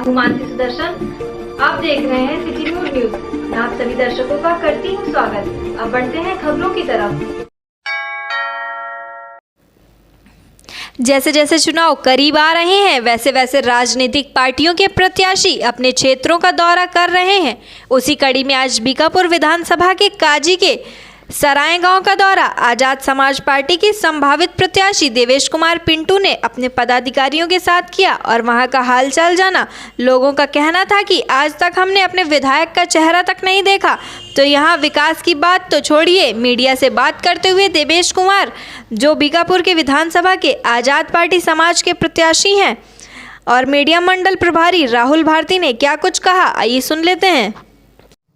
हूँ मानसी सुदर्शन। आप देख रहे हैं सिटी न्यूज। मैं आप सभी दर्शकों का करती हूँ स्वागत। अब बढ़ते हैं खबरों की तरफ। जैसे जैसे चुनाव करीब आ रहे हैं वैसे वैसे राजनीतिक पार्टियों के प्रत्याशी अपने क्षेत्रों का दौरा कर रहे हैं। उसी कड़ी में आज बीकापुर विधानसभा के काजी के सराय गांव का दौरा आजाद समाज पार्टी की संभावित प्रत्याशी देवेश कुमार पिंटू ने अपने पदाधिकारियों के साथ किया और वहां का हालचाल जाना। लोगों का कहना था कि आज तक हमने अपने विधायक का चेहरा तक नहीं देखा, तो यहां विकास की बात तो छोड़िए। मीडिया से बात करते हुए देवेश कुमार, जो बीकापुर के विधानसभा के आजाद पार्टी समाज के प्रत्याशी हैं, और मीडिया मंडल प्रभारी राहुल भारती ने क्या कुछ कहा, आइए सुन लेते हैं।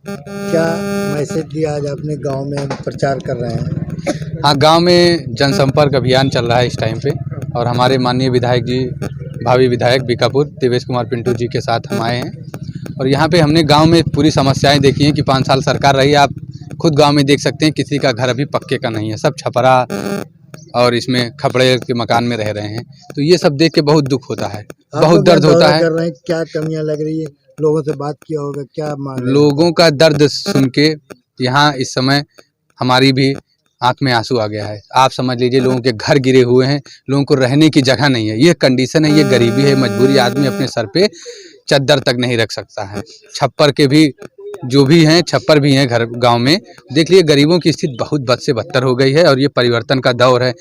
क्या मैसेज दिया आज अपने गांव में प्रचार कर रहे हैं? हाँ, गांव में जनसंपर्क अभियान चल रहा है इस टाइम पे, और हमारे माननीय विधायक जी, भावी विधायक बीकापुर देवेश कुमार पिंटू जी के साथ हम आए हैं। और यहाँ पे हमने गांव में पूरी समस्याएं देखी हैं कि 5 साल सरकार रही। आप खुद गांव में देख सकते हैं किसी का घर अभी पक्के का नहीं है, सब छपरा और इसमें खपड़े के मकान में रह रहे हैं। तो ये सब देख के बहुत दुख होता है, बहुत दर्द होता है। कर रहे हैं, क्या कमियां लग रही है? लोगों से बात किया होगा, क्या मांग? लोगों का दर्द सुन के यहाँ इस समय हमारी भी आंख में आंसू आ गया है। आप समझ लीजिए, लोगों के घर गिरे हुए हैं, लोगों को रहने की जगह नहीं है। ये कंडीशन है, ये गरीबी है, मजबूरी। आदमी अपने सर पे चद्दर तक नहीं रख सकता है। छप्पर के भी जो भी हैं, छप्पर भी हैं घर गांव में। देख लिए गरीबों की स्थिति बहुत बद से बदतर हो गई है, और ये परिवर्तन का दौर है।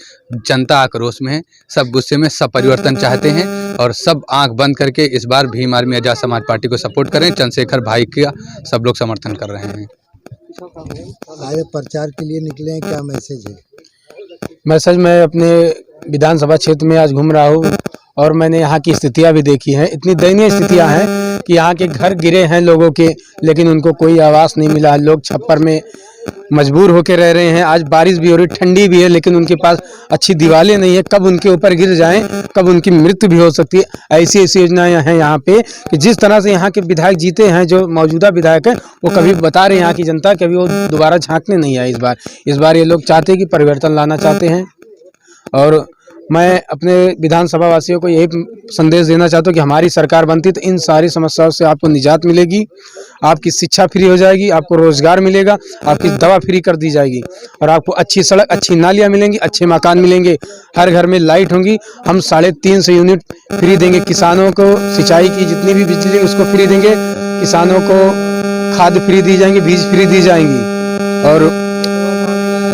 जनता आक्रोश में है, सब गुस्से में, सब परिवर्तन चाहते हैं, और सब आंख बंद करके इस बार भीम आर्मी आजाद समाज पार्टी को सपोर्ट करें। चंद्रशेखर भाई का सब लोग समर्थन कर रहे हैं। आगे प्रचार के लिए निकले हैं, क्या मैसेज है? मैसेज मैं अपने विधानसभा क्षेत्र में आज घूम रहा हूँ, और मैंने यहाँ की स्थितियाँ भी देखी हैं। इतनी दयनीय स्थितियाँ हैं कि यहाँ के घर गिरे हैं लोगों के, लेकिन उनको कोई आवास नहीं मिला। लोग छप्पर में मजबूर होकर रह रहे हैं। आज बारिश भी हो रही, ठंडी भी है, लेकिन उनके पास अच्छी दीवारें नहीं है। कब उनके ऊपर गिर जाएं, कब उनकी मृत्यु भी हो सकती है। ऐसी ऐसी योजनाएं हैं यहाँ पे कि जिस तरह से यहाँ के विधायक जीते हैं, जो मौजूदा विधायक हैं, वो कभी बता रहे हैं यहाँ की जनता, कभी वो दोबारा झांकने नहीं आए। इस बार ये लोग चाहते हैं कि परिवर्तन लाना चाहते हैं। और मैं अपने विधानसभा वासियों को यही संदेश देना चाहता हूँ कि हमारी सरकार बनती तो इन सारी समस्याओं से आपको निजात मिलेगी। आपकी शिक्षा फ्री हो जाएगी, आपको रोजगार मिलेगा, आपकी दवा फ्री कर दी जाएगी, और आपको अच्छी सड़क, अच्छी नालियाँ मिलेंगी, अच्छे मकान मिलेंगे, हर घर में लाइट होंगी। हम 350 यूनिट फ्री देंगे किसानों को। सिंचाई की जितनी भी बिजली उसको फ्री देंगे। किसानों को खाद फ्री दी जाएंगी, बीज फ्री दी जाएंगी। और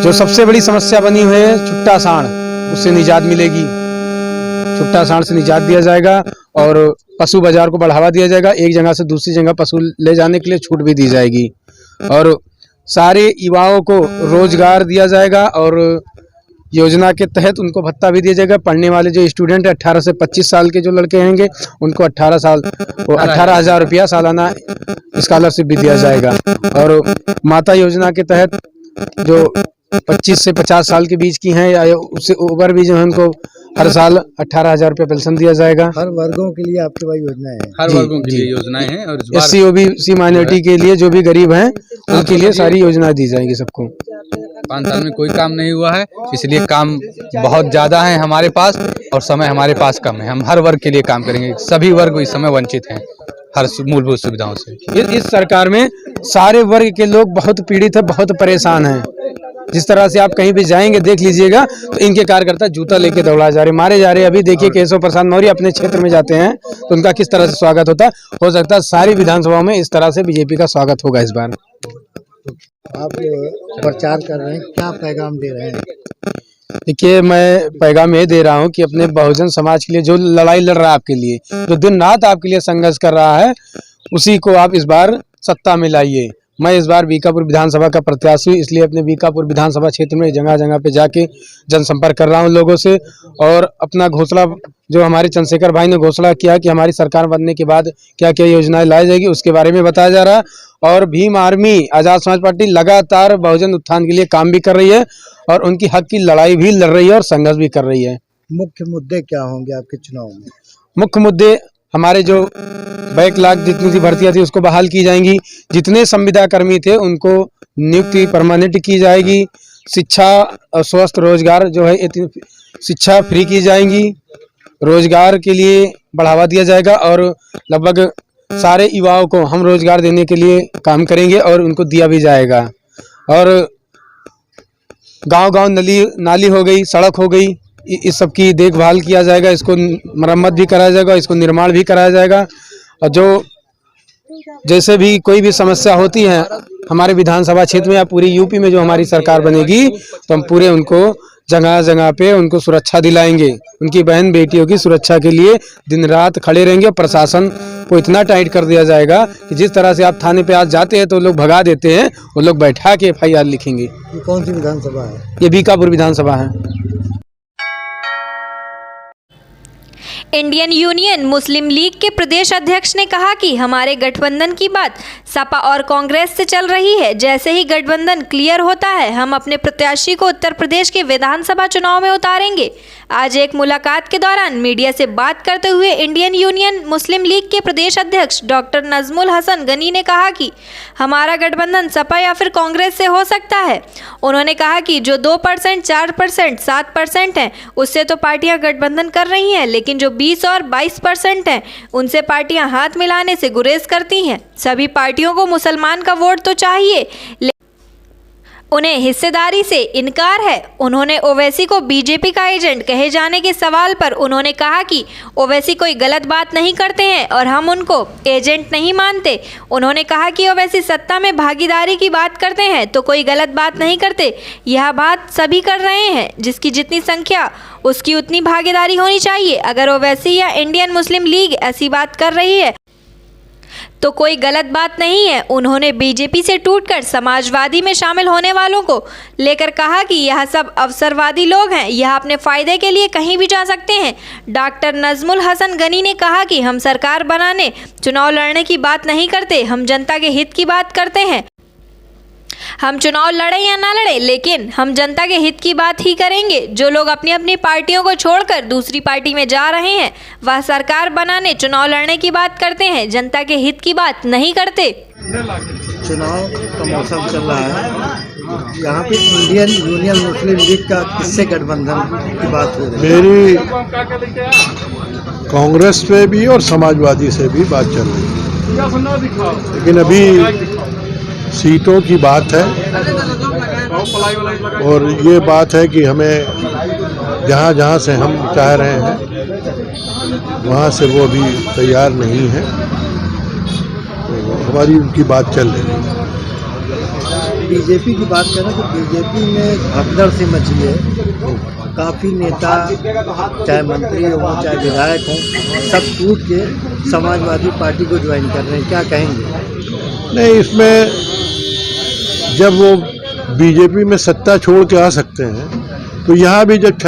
जो सबसे बड़ी समस्या बनी हुई है छुट्टा सांड, उससे निजात मिलेगी। छुट्टा सांड से निजात दिया जाएगा, और पशु बाजार को बढ़ावा दिया जाएगा। एक जगह से दूसरी जगह पशु ले जाने के लिए छूट भी दी जाएगी, और सारे युवाओं को रोजगार दिया जाएगा, और योजना के तहत उनको भत्ता भी दिया जाएगा। पढ़ने वाले जो स्टूडेंट है 18 से 25 साल के जो लड़के होंगे, उनको 18,000 रुपया सालाना स्कॉलरशिप भी दिया जाएगा। और माता योजना के तहत जो 25 से 50 साल के बीच की हैं या उससे ऊपर भी जो है, उनको हर साल 18,000 रुपया पेंशन दिया जाएगा। हर वर्गों के लिए आपके पास योजनाएं हैं? हर वर्गों के लिए योजनाएं हैं, और SC OBC माइनॉरिटी के लिए जो भी गरीब हैं उनके लिए सारी योजनाएं दी जाएंगी सबको। 5 साल में कोई काम नहीं हुआ है, इसलिए काम बहुत ज़्यादा है हमारे पास, और समय हमारे पास कम है। हम हर वर्ग के लिए काम करेंगे। सभी वर्ग इस समय वंचित हैं हर मूलभूत सुविधाओं से। इस सरकार में सारे वर्ग के लोग बहुत पीड़ित है, बहुत परेशान हैं। जिस तरह से आप कहीं भी जाएंगे देख लीजिएगा, तो इनके कार्यकर्ता जूता लेके दौड़ा जा रहे, मारे जा रहे। अभी देखिए केशव प्रसाद मौर्य अपने क्षेत्र में जाते हैं तो उनका किस तरह से स्वागत होता है। हो सकता है सारी विधानसभाओं में इस तरह से बीजेपी का स्वागत होगा इस बार। आप प्रचार कर रहे हैं, क्या पैगाम दे रहे हैं? देखिए, मैं पैगाम ये दे रहा हूँ कि अपने बहुजन समाज के लिए जो लड़ाई लड़ रहा है आपके लिए, जो दिन रात आपके लिए संघर्ष कर रहा है, उसी को आप इस बार सत्ता में लाइए। मैं इस बार बीकापुर विधानसभा का प्रत्याशी हूँ, इसलिए अपने बीकापुर विधानसभा क्षेत्र में जगह जगह पे जाके जनसंपर्क कर रहा हूँ लोगों से। और अपना घोषणा जो हमारे चंद्रशेखर भाई ने घोषणा किया कि हमारी सरकार बनने के बाद क्या क्या योजनाएं लाई जाएगी, उसके बारे में बताया जा रहा है। और भीम आर्मी आजाद समाज पार्टी लगातार बहुजन उत्थान के लिए काम भी कर रही है, और उनकी हक की लड़ाई भी लड़ रही है, और संघर्ष भी कर रही है। मुख्य मुद्दे क्या होंगे आपके चुनाव में? मुख्य मुद्दे हमारे जो बैकलॉग जितनी सी भर्तियां थी उसको बहाल की जाएंगी। जितने संविदा कर्मी थे उनको नियुक्ति परमानेंट की जाएगी। शिक्षा और स्वस्थ रोजगार जो है, शिक्षा फ्री की जाएंगी। रोजगार के लिए बढ़ावा दिया जाएगा, और लगभग सारे युवाओं को हम रोजगार देने के लिए काम करेंगे और उनको दिया भी जाएगा। और गांव-गांव नाली हो गई, सड़क हो गई, इस सब की देखभाल किया जाएगा, इसको मरम्मत भी कराया जाएगा, इसको निर्माण भी कराया जाएगा। और जो जैसे भी कोई भी समस्या होती है हमारे विधानसभा क्षेत्र में या पूरी यूपी में जो हमारी सरकार बनेगी तो हम पूरे उनको जगह जगह पे उनको सुरक्षा दिलाएंगे। उनकी बहन बेटियों की सुरक्षा के लिए दिन रात खड़े रहेंगे। प्रशासन को इतना टाइट कर दिया जाएगा कि जिस तरह से आप थाने पे आज जाते हैं तो लोग भगा देते हैं, वो लोग बैठा के FIR लिखेंगे। ये कौन सी विधानसभा है? ये बीकापुर विधानसभा है। इंडियन यूनियन मुस्लिम लीग के प्रदेश अध्यक्ष ने कहा कि हमारे गठबंधन की बात सपा और कांग्रेस से चल रही है। जैसे ही गठबंधन क्लियर होता है हम अपने प्रत्याशी को उत्तर प्रदेश के विधानसभा चुनाव में उतारेंगे। आज एक मुलाकात के दौरान मीडिया से बात करते हुए इंडियन यूनियन मुस्लिम लीग के प्रदेश अध्यक्ष डॉक्टर नजमुल हसन गनी ने कहा कि हमारा गठबंधन सपा या फिर कांग्रेस से हो सकता है। उन्होंने कहा कि जो 2%, 4%, 7% हैं उससे तो पार्टियां गठबंधन कर रही हैं, लेकिन जो 20 और 22% हैं उनसे पार्टियां हाथ मिलाने से गुरेज करती हैं। सभी पार्टियों को मुसलमान का वोट तो चाहिए, उन्हें हिस्सेदारी से इनकार है। उन्होंने ओवैसी को बीजेपी का एजेंट कहे जाने के सवाल पर उन्होंने कहा कि ओवैसी कोई गलत बात नहीं करते हैं और हम उनको एजेंट नहीं मानते। उन्होंने कहा कि ओवैसी सत्ता में भागीदारी की बात करते हैं तो कोई गलत बात नहीं करते। यह बात सभी कर रहे हैं, जिसकी जितनी संख्या उसकी उतनी भागीदारी होनी चाहिए। अगर ओवैसी या इंडियन मुस्लिम लीग ऐसी बात कर रही है तो कोई गलत बात नहीं है। उन्होंने बीजेपी से टूटकर समाजवादी में शामिल होने वालों को लेकर कहा कि यह सब अवसरवादी लोग हैं, यह अपने फायदे के लिए कहीं भी जा सकते हैं। डॉक्टर नजमुल हसन गनी ने कहा कि हम सरकार बनाने, चुनाव लड़ने की बात नहीं करते, हम जनता के हित की बात करते हैं। हम चुनाव लड़े या ना लड़े, लेकिन हम जनता के हित की बात ही करेंगे। जो लोग अपनी अपनी पार्टियों को छोड़कर दूसरी पार्टी में जा रहे हैं वह सरकार बनाने, चुनाव लड़ने की बात करते हैं, जनता के हित की बात नहीं करते। चुनाव का मौसम चल रहा है, यहाँ पे इंडियन यूनियन मुस्लिम लीग का किससे गठबंधन की बात हो रही है? मेरी कांग्रेस पे भी और समाजवादी से भी बात चल रही है, लेकिन अभी सीटों की बात है और ये बात है कि हमें जहाँ जहाँ से हम चाह रहे हैं वहाँ से वो अभी तैयार नहीं है, तो हमारी उनकी बात चल रही है। बीजेपी की बात करें तो बीजेपी में भगदड़ से मची है। काफ़ी नेता, चाहे मंत्री हों चाहे विधायक हों, सब टूट के समाजवादी पार्टी को ज्वाइन कर रहे हैं। क्या कहेंगे? नहीं, इसमें जब वो बीजेपी में सत्ता छोड़ के आ सकते हैं तो यहाँ भी जब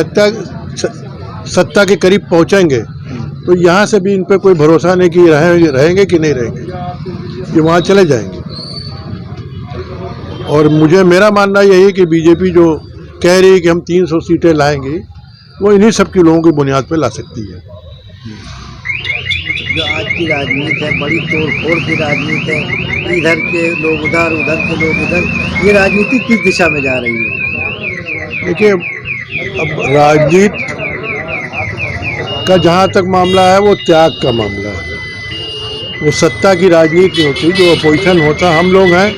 सत्ता के करीब पहुँचेंगे तो यहाँ से भी इन पे कोई भरोसा नहीं कि रहेंगे कि नहीं रहेंगे, ये वहाँ चले जाएंगे। और मेरा मानना यही है कि बीजेपी जो कह रही है कि हम 300 सीटें लाएंगे, वो इन्हीं सब की लोगों की बुनियाद पे ला सकती है। जो आज की राजनीति है, बड़ी तोड़ फोड़ की राजनीति है, इधर के लोग उधर, उधर के लोग इधर, ये राजनीति किस दिशा में जा रही है? देखिए, अब राजनीति का जहाँ तक मामला है वो त्याग का मामला है, वो सत्ता की राजनीति होती, जो अपोजिशन होता। हम लोग हैं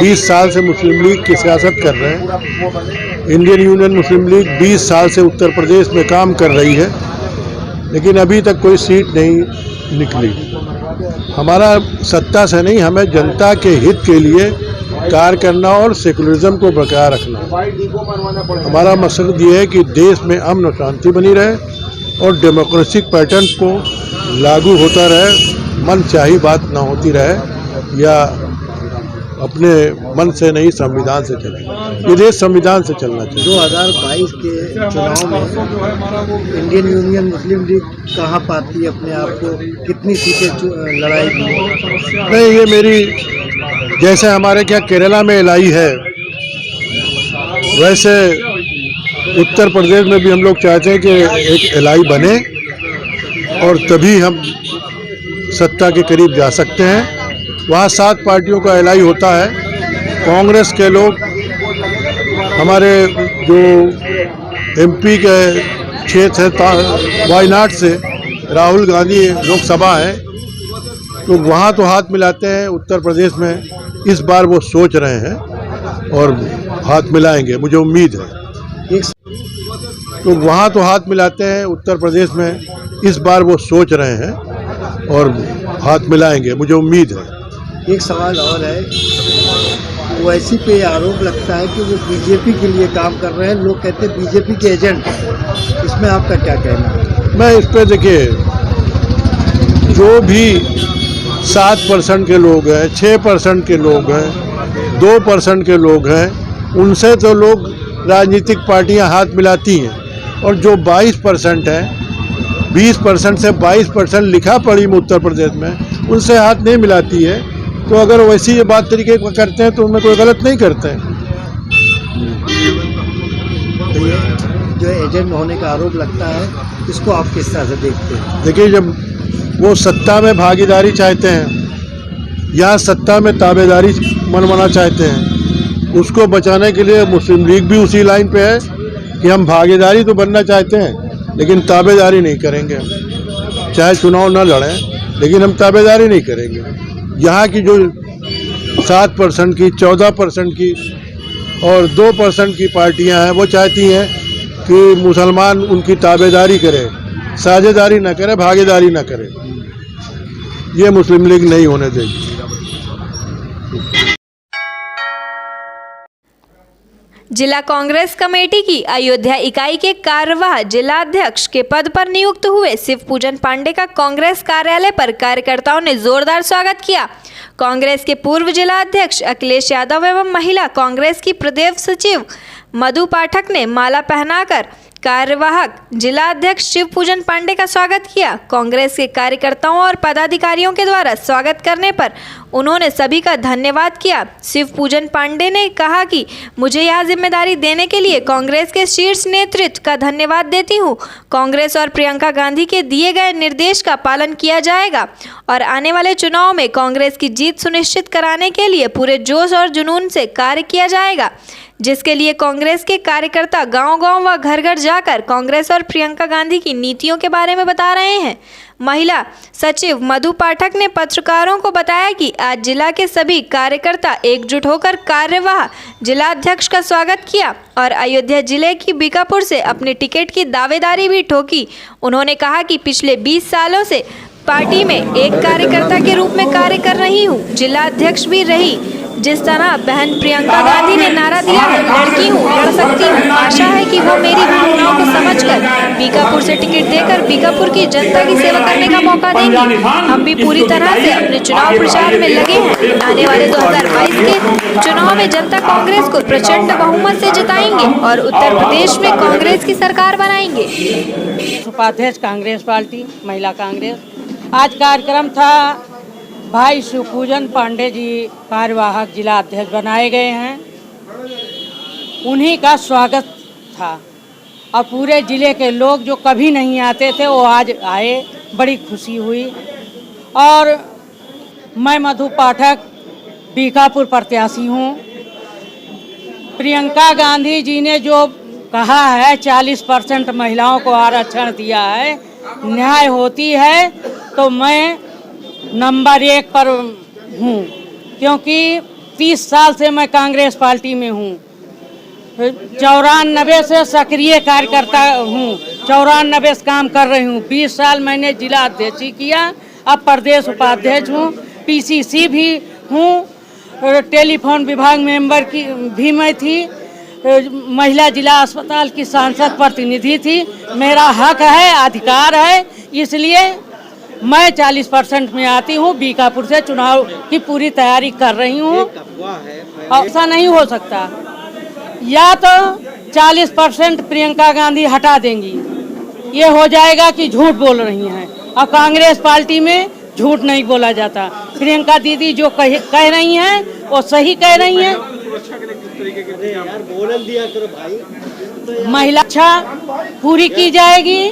20 साल से मुस्लिम लीग की सियासत कर रहे हैं। इंडियन यूनियन मुस्लिम लीग 20 साल से उत्तर प्रदेश में काम कर रही है, लेकिन अभी तक कोई सीट नहीं निकली। हमारा सत्ता से नहीं, हमें जनता के हित के लिए कार्य करना और सेकुलरिज्म को बरकरार रखना। हमारा मकसद ये है कि देश में अमन और शांति बनी रहे और डेमोक्रेटिक पैटर्न को लागू होता रहे, मन चाही बात ना होती रहे या अपने मन से नहीं संविधान से चले। ये देश संविधान से चलना चाहिए। 2022 के चुनाव में इंडियन यूनियन मुस्लिम लीग कहाँ पाती है अपने आप को, कितनी सीटें लड़ाएगी? नहीं, ये मेरी, जैसे हमारे क्या केरला में एलआई है, वैसे उत्तर प्रदेश में भी हम लोग चाहते हैं कि एक एलआई बने और तभी हम सत्ता के करीब जा सकते हैं। वहाँ 7 पार्टियों का एलआई होता है। कांग्रेस के लोग, हमारे जो एमपी के क्षेत्र है वायनाड से राहुल गांधी लोकसभा है, तो वहाँ तो हाथ मिलाते हैं, उत्तर प्रदेश में इस बार वो सोच रहे हैं और हाथ मिलाएंगे, मुझे उम्मीद है। तो वहाँ तो हाथ मिलाते हैं, उत्तर प्रदेश में इस बार वो सोच रहे हैं और हाथ मिलाएंगे, मुझे उम्मीद है। एक सवाल और है, ओवैसी पे आरोप लगता है कि वो बीजेपी के लिए काम कर रहे हैं, लोग कहते हैं बीजेपी के एजेंट, इसमें आपका क्या कहना है? मैं इस पर देखिए, जो भी 7% के लोग हैं, 6% के लोग हैं, 2% के लोग हैं, उनसे तो लोग राजनीतिक पार्टियां हाथ मिलाती हैं, और जो 22% हैं, 20% से 22% लिखा पढ़ी में उत्तर प्रदेश में, उनसे हाथ नहीं मिलाती है। तो अगर वैसी ये बात तरीके का करते हैं तो उनमें कोई गलत नहीं करते हैं। तो ये जो एजेंट होने का आरोप लगता है, इसको आप किस तरह से देखते हैं? देखिए, जब वो सत्ता में भागीदारी चाहते हैं या सत्ता में ताबेदारी मनवाना चाहते हैं, उसको बचाने के लिए मुस्लिम लीग भी उसी लाइन पे है कि हम भागीदारी तो बनना चाहते हैं लेकिन ताबेदारी नहीं करेंगे, चाहे चुनाव ना लड़ें लेकिन हम ताबेदारी नहीं करेंगे। यहाँ की जो 7% की, 14% की और 2% की पार्टियां हैं, वो चाहती हैं कि मुसलमान उनकी ताबेदारी करे, साझेदारी ना करे, भागीदारी ना करे। ये मुस्लिम लीग नहीं होने देगी। जिला कांग्रेस कमेटी की अयोध्या इकाई के कार्यवाह जिलाध्यक्ष के पद पर नियुक्त हुए शिव पूजन पांडे का कांग्रेस कार्यालय पर कार्यकर्ताओं ने जोरदार स्वागत किया। कांग्रेस के पूर्व जिलाध्यक्ष अखिलेश यादव एवं महिला कांग्रेस की प्रदेश सचिव मधु पाठक ने माला पहनाकर कार्यवाहक जिलाध्यक्ष शिव पूजन पांडे का स्वागत किया। कांग्रेस के कार्यकर्ताओं और पदाधिकारियों के द्वारा स्वागत करने पर उन्होंने सभी का धन्यवाद किया। शिव पूजन पांडे ने कहा कि मुझे यह जिम्मेदारी देने के लिए कांग्रेस के शीर्ष नेतृत्व का धन्यवाद देती हूं। कांग्रेस और प्रियंका गांधी के दिए गए निर्देश का पालन किया जाएगा और आने वाले चुनाव में कांग्रेस की जीत सुनिश्चित कराने के लिए पूरे जोश और जुनून से कार्य किया जाएगा, जिसके लिए कांग्रेस के कार्यकर्ता गांव-गांव व घर-घर जाकर कांग्रेस और प्रियंका गांधी की नीतियों के बारे में बता रहे हैं। महिला सचिव मधु पाठक ने पत्रकारों को बताया कि आज जिला के सभी कार्यकर्ता एकजुट होकर कार्यवाह जिलाध्यक्ष का स्वागत किया और अयोध्या जिले की बीकापुर से अपने टिकट की दावेदारी भी ठोकी। उन्होंने कहा कि पिछले 20 सालों से पार्टी में एक कार्यकर्ता के रूप में कार्य कर रही हूँ, जिलाध्यक्ष भी रही। जिस तरह बहन प्रियंका गांधी ने नारा दिया है, लड़की हूँ, लड़ सकती हूँ, आशा है कि वो मेरी भावनाओं को समझकर बीकापुर से टिकट देकर बीकापुर की जनता की सेवा करने का मौका देंगी। हम भी पूरी तरह से अपने चुनाव प्रचार में लगे हैं। आने वाले 2022 के चुनाव में जनता कांग्रेस को प्रचंड बहुमत से जिताएंगे और उत्तर प्रदेश में कांग्रेस की सरकार बनाएंगे। उपाध्यक्ष कांग्रेस पार्टी महिला कांग्रेस, आज कार्यक्रम था। भाई शिव पूजन पांडे जी कार्यवाहक जिला अध्यक्ष बनाए गए हैं, उन्हीं का स्वागत था और पूरे ज़िले के लोग जो कभी नहीं आते थे वो आज आए, बड़ी खुशी हुई। और मैं मधु पाठक बीकापुर प्रत्याशी हूँ। प्रियंका गांधी जी ने जो कहा है 40% महिलाओं को आरक्षण दिया है, न्याय होती है तो मैं नंबर 1 पर हूँ, क्योंकि 30 साल से मैं कांग्रेस पार्टी में हूँ। 94 से सक्रिय कार्यकर्ता हूँ, 94 से काम कर रही हूँ। 20 साल मैंने जिला अध्यक्ष किया, अब प्रदेश उपाध्यक्ष हूँ, पीसीसी भी हूँ, टेलीफोन विभाग मेंबर की भी मैं थी, महिला जिला अस्पताल की सांसद प्रतिनिधि थी। मेरा हक है, अधिकार है, इसलिए मैं 40% में आती हूँ। बीकापुर से चुनाव की पूरी तैयारी कर रही हूँ। ऐसा नहीं हो सकता, या तो 40% प्रियंका गांधी हटा देंगी, ये हो जाएगा कि झूठ बोल रही हैं। और कांग्रेस पार्टी में झूठ नहीं बोला जाता। प्रियंका दीदी जो कह रही हैं वो सही कह रही हैं। महिला अच्छा पूरी की जाएगी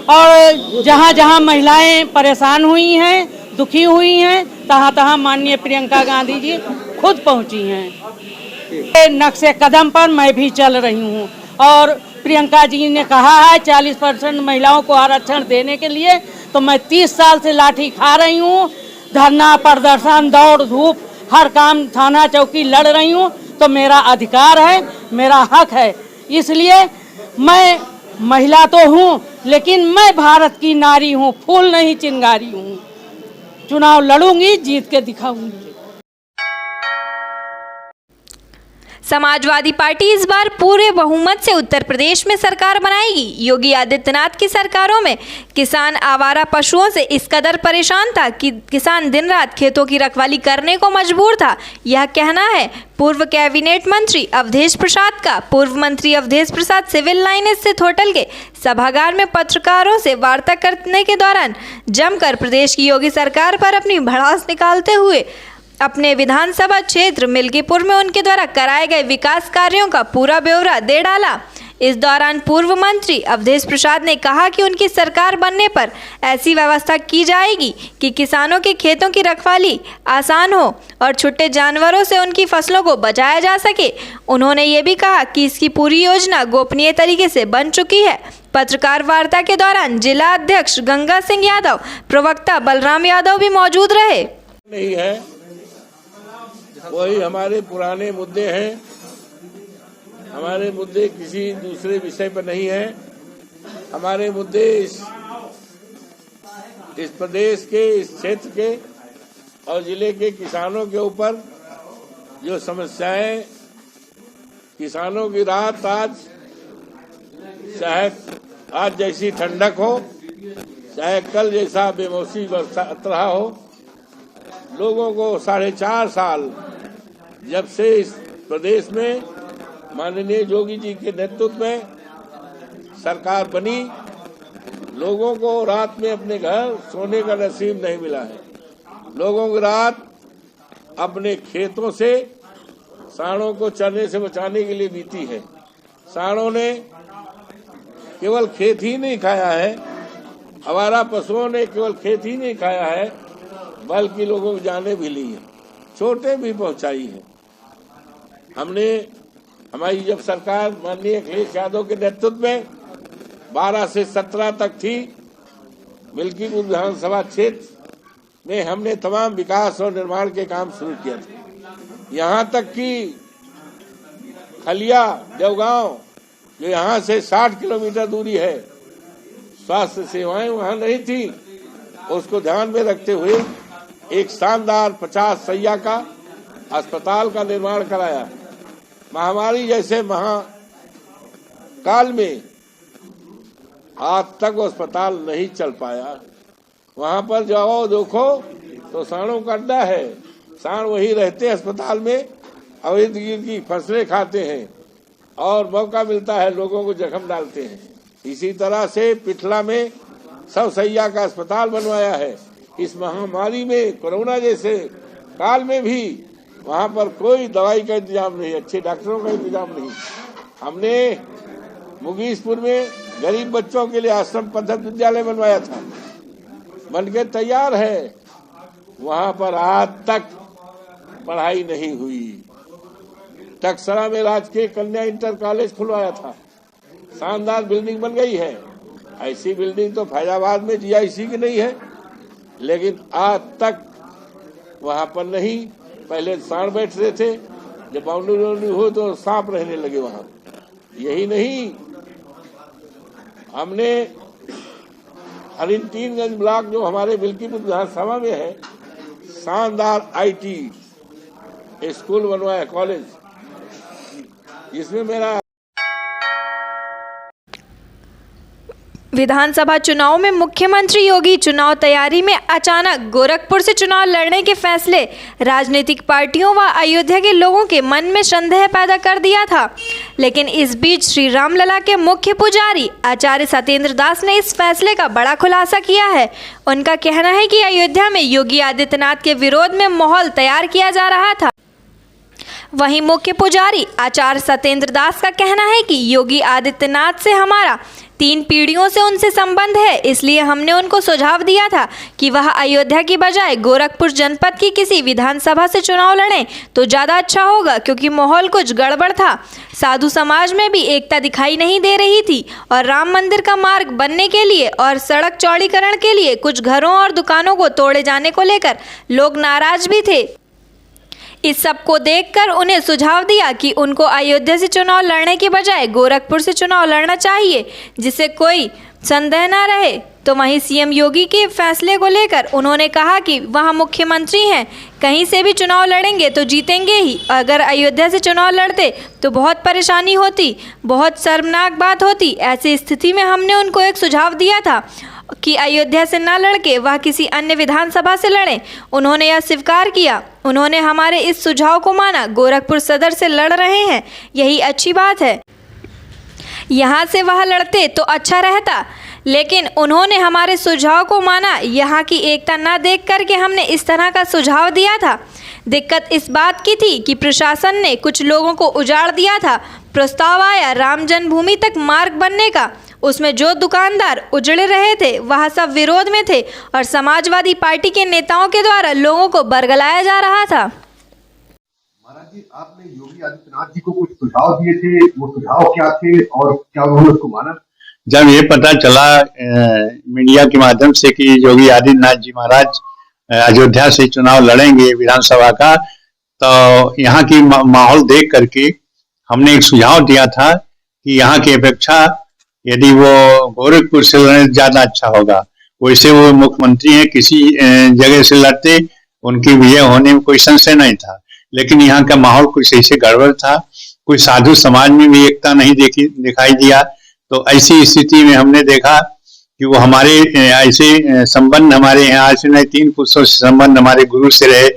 और जहाँ जहाँ महिलाएं परेशान हुई हैं, दुखी हुई हैं, तहाँ तहाँ माननीय प्रियंका गांधी जी खुद पहुँची हैं। नक्शे कदम पर मैं भी चल रही हूँ और प्रियंका जी ने कहा है 40% महिलाओं को आरक्षण देने के लिए, तो मैं 30 साल से लाठी खा रही हूँ। धरना प्रदर्शन दौड़ धूप हर काम थाना चौकी लड़ रही हूँ, तो मेरा अधिकार है, मेरा हक है। इसलिए मैं महिला तो हूँ, लेकिन मैं भारत की नारी हूँ, फूल नहीं चिंगारी हूँ। चुनाव लड़ूंगी, जीत के दिखाऊंगी। समाजवादी पार्टी इस बार पूरे बहुमत से उत्तर प्रदेश में सरकार बनाएगी। योगी आदित्यनाथ की सरकारों में किसान आवारा पशुओं से इस कदर परेशान था कि किसान दिन रात खेतों की रखवाली करने को मजबूर था। यह कहना है पूर्व कैबिनेट मंत्री अवधेश प्रसाद का। पूर्व मंत्री अवधेश प्रसाद सिविल लाइन स्थित होटल के सभागार में पत्रकारों से वार्ता करने के दौरान जमकर प्रदेश की योगी सरकार पर अपनी भड़ास निकालते हुए अपने विधानसभा क्षेत्र मिल्कीपुर में उनके द्वारा कराए गए विकास कार्यों का पूरा ब्यौरा दे डाला। इस दौरान पूर्व मंत्री अवधेश प्रसाद ने कहा कि उनकी सरकार बनने पर ऐसी व्यवस्था की जाएगी कि किसानों के खेतों की रखवाली आसान हो और छुट्टे जानवरों से उनकी फसलों को बचाया जा सके। उन्होंने ये भी कहा कि इसकी पूरी योजना गोपनीय तरीके से बन चुकी है। पत्रकार वार्ता के दौरान जिला अध्यक्ष गंगा सिंह यादव, प्रवक्ता बलराम यादव भी मौजूद रहे। नहीं है, वही हमारे पुराने मुद्दे हैं। हमारे मुद्दे किसी दूसरे विषय पर नहीं है। हमारे मुद्दे इस प्रदेश के, इस क्षेत्र के और जिले के किसानों के ऊपर जो समस्याएं, किसानों की रात आज, चाहे आज जैसी ठंडक हो, चाहे कल जैसा बेमौसमी बरसात रहा हो, लोगों को 4.5 साल जब से इस प्रदेश में माननीय योगी जी के नेतृत्व में सरकार बनी, लोगों को रात में अपने घर सोने का नसीब नहीं मिला है। लोगों की रात अपने खेतों से सांडों को चरने से बचाने के लिए बीती है। सांडों ने केवल खेत ही नहीं खाया है, आवारा पशुओं ने केवल खेत ही नहीं खाया है, बल्कि लोगों की जानें भी ली है, चोटें भी पहुंचाई है। हमारी जब सरकार माननीय अखिलेश यादव के नेतृत्व में 12 से 17 तक थी, मिल्कीपुर विधानसभा क्षेत्र में हमने तमाम विकास और निर्माण के काम शुरू किया था। यहाँ तक कि खलिया देवगांव, जो यहाँ से 60 किलोमीटर दूरी है, स्वास्थ्य सेवाएं वहाँ नहीं थी। उसको ध्यान में रखते हुए एक शानदार 50 शैय्या का अस्पताल का निर्माण कराया। महामारी जैसे महाकाल में आज तक वो अस्पताल नहीं चल पाया। वहां पर जाओ देखो तो सांडों का अड्डा है, सांड वही रहते हैं अस्पताल में, अवैध की फसलें खाते हैं और मौका मिलता है लोगों को जख्म डालते हैं। इसी तरह से पिछला में 100 शैय्या का अस्पताल बनवाया है। इस महामारी में, कोरोना जैसे काल में भी वहाँ पर कोई दवाई का इंतजाम नहीं, अच्छे डॉक्टरों का इंतजाम नहीं। हमने मुगीसपुर में गरीब बच्चों के लिए आश्रम पद्धति विद्यालय बनवाया था, बनके तैयार है। वहाँ पर आज तक पढ़ाई नहीं हुई। टकसरा में राजकीय कन्या इंटर कॉलेज खुलवाया था, शानदार बिल्डिंग बन गई है। ऐसी बिल्डिंग तो फैजाबाद में GIC की नहीं है, लेकिन आज तक वहाँ पर नहीं। पहले सांड बैठ रहे थे, जब बाउंड्री हो तो सांप रहने लगे वहाँ। यही नहीं, हमने हरिन-3गंज ब्लॉक जो हमारे मिल्कीपुर विधानसभा में है, शानदार IT स्कूल बनवाया, कॉलेज, जिसमें मेरा विधानसभा चुनाव में मुख्यमंत्री योगी चुनाव तैयारी में अचानक गोरखपुर से चुनाव लड़ने के फैसले राजनीतिक पार्टियों व अयोध्या के लोगों के मन में संदेह पैदा कर दिया था। लेकिन इस बीच श्री रामलला के मुख्य पुजारी आचार्य सत्येंद्र दास ने इस फैसले का बड़ा खुलासा किया है। उनका कहना है कि अयोध्या में योगी आदित्यनाथ के विरोध में माहौल तैयार किया जा रहा था। वहीं मुख्य पुजारी आचार्य सत्येंद्र दास का कहना है कि योगी आदित्यनाथ से हमारा 3 पीढ़ियों से उनसे संबंध है, इसलिए हमने उनको सुझाव दिया था कि वह अयोध्या की बजाय गोरखपुर जनपद की किसी विधानसभा से चुनाव लड़ें तो ज़्यादा अच्छा होगा, क्योंकि माहौल कुछ गड़बड़ था। साधु समाज में भी एकता दिखाई नहीं दे रही थी और राम मंदिर का मार्ग बनने के लिए और सड़क चौड़ीकरण के लिए कुछ घरों और दुकानों को तोड़े जाने को लेकर लोग नाराज भी थे। इस सब को देखकर उन्हें सुझाव दिया कि उनको अयोध्या से चुनाव लड़ने के बजाय गोरखपुर से चुनाव लड़ना चाहिए, जिससे कोई संदेह न रहे। तो वहीं सीएम योगी के फैसले को लेकर उन्होंने कहा कि वहाँ मुख्यमंत्री हैं, कहीं से भी चुनाव लड़ेंगे तो जीतेंगे ही। अगर अयोध्या से चुनाव लड़ते तो बहुत परेशानी होती, बहुत शर्मनाक बात होती। ऐसी स्थिति में हमने उनको एक सुझाव दिया था कि अयोध्या से न लड़के वह किसी अन्य विधानसभा से लड़ें। उन्होंने यह स्वीकार किया। उन्होंने हमारे इस सुझाव को माना। गोरखपुर सदर से लड़ रहे हैं, यही अच्छी बात है। यहाँ से वह लड़ते तो अच्छा रहता, लेकिन उन्होंने हमारे सुझाव को माना। यहाँ की एकता न देख करके हमने इस तरह का सुझाव दिया था। दिक्कत इस बात की थी कि प्रशासन ने कुछ लोगों को उजाड़ दिया था। प्रस्ताव आया राम जन्मभूमि तक मार्ग बनने का, उसमें जो दुकानदार उजड़े रहे थे वह सब विरोध में थे और समाजवादी पार्टी के नेताओं के द्वारा लोगों को बरगलाया जा रहा था। महाराज जी, आपने योगी आदित्यनाथ जी को कुछ सुझाव दिए थे, वो सुझाव क्या थे और क्या उन्होंने उसको माना? जब ये पता चला मीडिया के माध्यम से कि योगी आदित्यनाथ जी महाराज अयोध्या से चुनाव लड़ेंगे विधानसभा का, तो यहाँ की माहौल देख करके हमने एक सुझाव दिया था कि यहाँ की अपेक्षा यदि वो गोरखपुर से लड़े ज्यादा अच्छा होगा। वैसे वो मुख्यमंत्री हैं, किसी जगह से लड़ते उनकी विजय होने में कोई संशय नहीं था, लेकिन यहाँ का माहौल कुछ ऐसे गड़बड़ था। कुछ साधु समाज में भी एकता नहीं दिखाई दिया। तो ऐसी स्थिति में हमने देखा कि वो हमारे ऐसे संबंध हमारे यहाँ आज से नहीं 3 पुरुषों से संबंध हमारे गुरु से रहे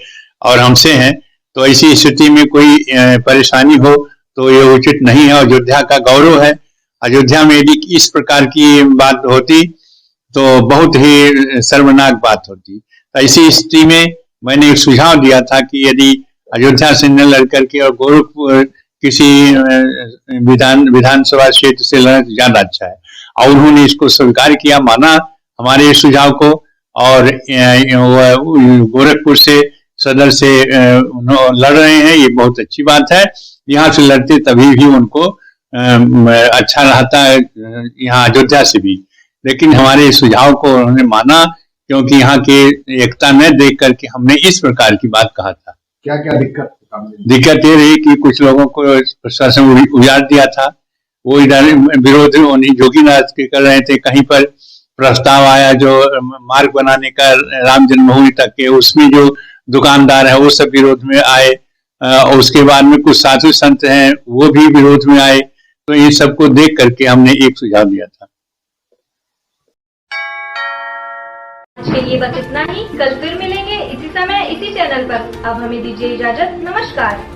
और हमसे हैं। तो ऐसी स्थिति में कोई परेशानी हो तो ये उचित नहीं है। अयोध्या का गौरव है। अयोध्या में यदि इस प्रकार की बात होती तो बहुत ही शर्मनाक बात होती। तो ऐसी स्थिति में मैंने एक सुझाव दिया था कि यदि अयोध्या से न लड़ करके और गोरखपुर किसी विधानसभा क्षेत्र से लड़ना ज्यादा अच्छा है, और उन्होंने इसको स्वीकार किया, माना हमारे सुझाव को। और गोरखपुर से सदर से लड़ रहे हैं, ये बहुत अच्छी बात है। यहाँ से लड़ते तभी भी उनको अच्छा रहता है यहाँ अयोध्या से भी, लेकिन हमारे सुझाव को उन्होंने माना, क्योंकि यहाँ की एकता न देख करके हमने इस प्रकार की बात कहा था। क्या क्या दिक्कत? दिक्कत ये रही कि कुछ लोगों को प्रशासन उजाड़ दिया था। वो इधर विरोध जोगीनाथ के कर रहे थे। कहीं पर प्रस्ताव आया जो मार्ग बनाने का राम जन्मभूमि तक के, उसमें जो दुकानदार है वो सब विरोध में आए। और उसके बाद में कुछ साधु संत हैं वो भी विरोध में आए। तो इन सबको देख करके हमने एक सुझाव दिया था। आज के लिए बस इतना ही। कल फिर मिलेंगे इसी समय इसी चैनल पर। अब हमें दीजिए इजाजत। नमस्कार।